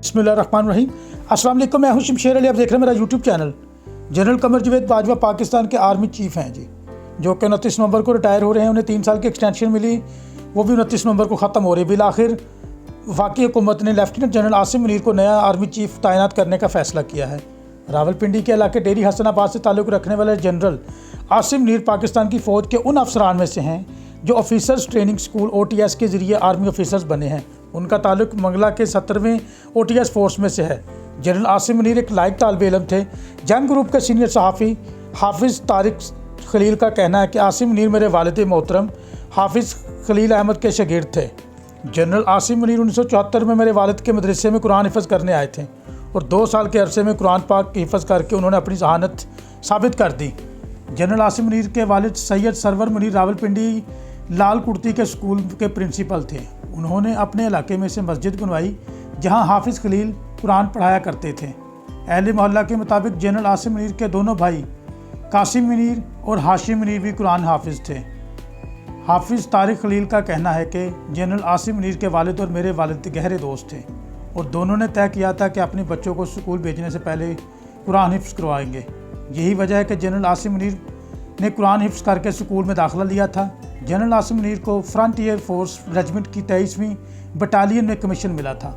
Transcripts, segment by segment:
बिस्मिल्लाहिर्रहमानिर्रहीम। अस्सलाम वालेकुम, मैं हूं शमशेर अली। आप देख रहे हैं मेरा YouTube channel. General Qamar Javed Bajwa Pakistan के आर्मी चीफ हैं जी, जो कि 29 नवंबर को रिटायर हो रहे हैं। उन्हें 3 साल की एक्सटेंशन मिली, वो भी 29 नवंबर को ख़त्म हो रही। बिलाखिर वफाकी हुकूमत ने लेफ्टिनेंट जनरल आसिम मुनीर को नया आर्मी चीफ तैनात करने का फ़ैसला किया है। रावलपिंडी के इलाके डेरी हसनाबाद से ताल्लुक़ रखने वाले जनरल आसिम मुनीर पाकिस्तान की फ़ौज के उन अफसरान में से हैं जो ऑफिसर्स ट्रेनिंग स्कूल OTS के ज़रिए आर्मी ऑफिसर्स बने हैं। उनका ताल्लुक मंगला के 17वें OTS फोर्स में से है। जनरल आसिम मुनीर एक लायक तालिब इल्म थे। जंग ग्रुप के सीनियर सहाफ़ी हाफिज़ तारिक खलील का कहना है कि आसिम मुनीर मेरे वालिद मोहतरम हाफिज़ खलील अहमद के शागिर्द थे। जनरल आसिम मुनीर 1974 में मेरे वालिद के मदरसे में कुरान हिफ़्ज़ करने आए थे और 2 साल के अरसे में कुरान पाक की हिफ़्ज़ करके उन्होंने अपनी ज़हानत साबित कर दी। जनरल आसिम मुनीर के वालिद सैयद सरवर मुनीर रावलपिंडी लाल कुर्ती के स्कूल के प्रिंसिपल थे। उन्होंने अपने इलाके में से मस्जिद बनवाई जहां हाफिज़ खलील कुरान पढ़ाया करते थे। अहले मोहल्ला के मुताबिक जनरल आसिम मुनीर के दोनों भाई कासिम मुनीर और हाशिम मुनीर भी कुरान हाफिज़ थे। हाफिज़ तारिक खलील का कहना है कि जनरल आसिम मुनीर के वालिद और मेरे वालिद गहरे दोस्त थे और दोनों ने तय किया था कि अपने बच्चों को स्कूल भेजने से पहले कुरान हिफ्ज़ करवाएंगे। यही वजह है कि जनरल आसिम मुनीर ने कुरान हिफ्ज़ करके स्कूल में दाखिला लिया था। जनरल आसिम मुनीर को फ्रंटियर फोर्स रेजिमेंट की 23वीं बटालियन में कमीशन मिला था।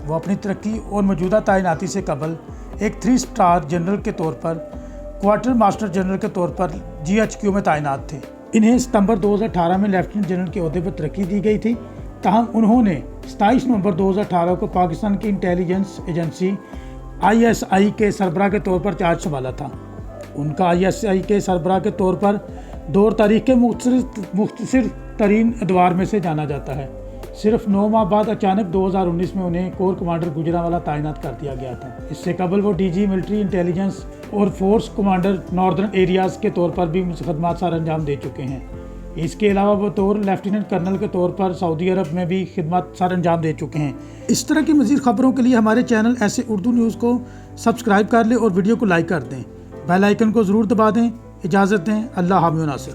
वो अपनी तरक्की और मौजूदा तैनाती से कबल एक 3 स्टार जनरल के तौर पर क्वार्टर मास्टर जनरल के तौर पर GHQ में तैनात थे। इन्हें सितंबर 2018 में लेफ्टिनेंट जनरल के ओहदे पर तरक्की दी गई थी। ताहम उन्होंने 27 नवंबर 2018 को पाकिस्तान की इंटेलिजेंस एजेंसी ISI के सरबराह के तौर पर चार्ज संभाला था। उनका ISI के सरबराह के तौर पर दौर तारीख के मुख्तसर तरीन अदवार में से जाना जाता है। सिर्फ 9 माह बाद अचानक 2019 में उन्हें कोर कमांडर गुजरांवाला तैनात कर दिया गया था। इससे कबल वो DG मिलिट्री इंटेलिजेंस और फोर्स कमांडर नॉर्दर्न एरियाज़ के तौर पर भी खदमात सर अंजाम दे चुके हैं। इसके अलावा वो तौर लेफ्टिनेंट कर्नल के तौर पर सऊदी अरब में भी खिदमत सर अंजाम दे चुके हैं। इस तरह की मज़ीद ख़बरों के लिए हमारे चैनल ऐसे उर्दू न्यूज़ को सब्सक्राइब कर लें और वीडियो को लाइक कर दें। बेल आइकन को ज़रूर दबा दें। इजाज़त दें। अल्लाह हामिद नासिर।